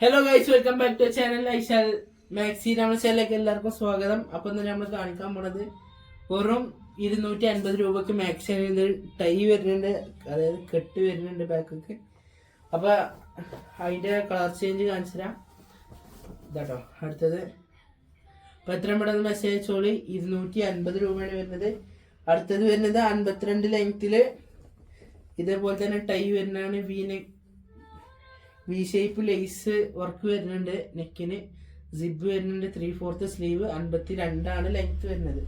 Hello guys, welcome back to channel Aishal Maxi. നമ്മുടെ ചാനലിലേക്ക് എല്ലാവർക്കും സ്വാഗതം. അപ്പം തന്നെ നമ്മൾ കാണിക്കാൻ പോണത് വെറും 250 രൂപക്ക് മാക്സിന് ടൈ വരുന്നുണ്ട്, അതായത് കെട്ട് വരുന്നുണ്ട് ബാക്കൊക്കെ. അപ്പം അതിൻ്റെ കളർ ചേഞ്ച് കാണിച്ചു തരാം. ഇതാട്ടോ അടുത്തത്. അപ്പം എത്രയും പെട്ടെന്ന് മെസ്സേജ് അയച്ചോളി. 250 രൂപയാണ് വരുന്നത്. അടുത്തത് വരുന്നത് 52 ലെങ്ത്തിൽ ഇതേപോലെ തന്നെ ടൈ വരുന്നതാണ്. വി ഷേപ്പ് ലേസ് വർക്ക് വരുന്നുണ്ട്. നെക്കിന് സിബ് വരുന്നുണ്ട്. 3/4 സ്ലീവ്. 52 ലെങ്ത് വരുന്നത്.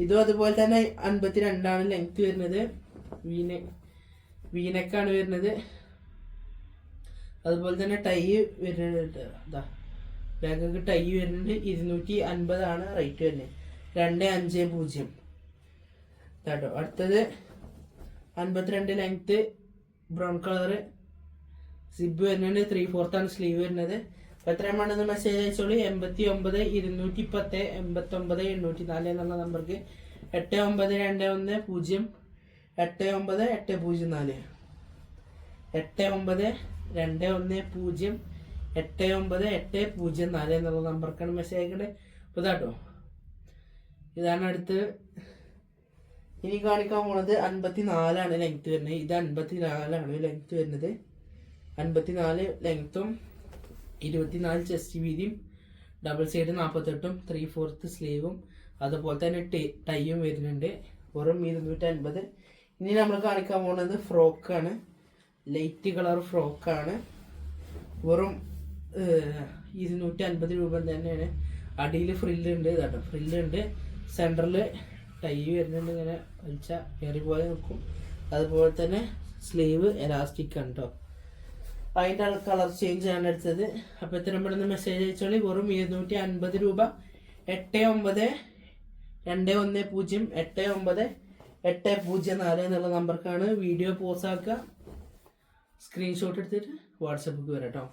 ഇതും അതുപോലെ തന്നെ 52 ലെങ്ത് വരുന്നത്. വീനെക്കാണ് വരുന്നത്. അതുപോലെ തന്നെ ടൈ വരുന്നുണ്ട്. ഇതാ ബാഗൊക്കെ ടൈ വരുന്നുണ്ട്. 250 റേറ്റ് വരുന്നത്. 250 കേട്ടോ. അടുത്തത് 52 ലെങ്ത് ബ്രൗൺ കളറ് സിബ് വരുന്നുണ്ട്. 3/4 സ്ലീവ് വരുന്നത്. അപ്പോൾ എത്രയും വേണമെന്ന് മെസ്സേജ് അയച്ചോളി. 89 210 89 804 എന്നുള്ള നമ്പർക്ക് 8921 0 89 804 89 21 0 89 804 എന്നുള്ള നമ്പർക്കാണ് മെസ്സേജ് അയക്കേണ്ടത്. അപ്പോൾ ഇതാട്ടോ, ഇതാണ് അടുത്ത്. ഇനി കാണിക്കാൻ പോണത് 54 ലെങ്ത് വരുന്നത്. ഇത് 54 ലെങ്ത് വരുന്നത്. 54 ലെങ്ത്തും 24 ചെസ്റ്റ് വീതിയും ഡബിൾ സൈഡ് 48 3/4 സ്ലീവും അതുപോലെ തന്നെ ടൈയും വരുന്നുണ്ട്. വെറും 250. ഇനി നമ്മൾ കാണിക്കാൻ പോകുന്നത് ഫ്രോക്കാണ്. Light colour ഫ്രോക്കാണ്. വെറും 250 രൂപ തന്നെയാണ്. അടിയിൽ ഫ്രില്ലുണ്ട്. കേട്ടോ, ഫ്രില്ലുണ്ട്. സെൻറ്ററിൽ ടൈ വരുന്നുണ്ട്. ഇങ്ങനെ വലിച്ചാൽ കയറി പോലെ നിൽക്കും. അതുപോലെ തന്നെ സ്ലീവ് എലാസ്റ്റിക് ആണ് കേട്ടോ. അതിൻ്റെ കളർ ചേഞ്ച് ആണ് എടുത്തത്. അപ്പോൾ എത്രയും പെട്ടെന്ന് മെസ്സേജ് അയച്ചോളി. വെറും 250 രൂപ. 89 210 89 804 എന്നുള്ള നമ്പർക്കാണ് വീഡിയോ പോസ്റ്റ് ആക്കുക. സ്ക്രീൻഷോട്ട് എടുത്തിട്ട് വാട്സപ്പിൽ വരാം കേട്ടോ.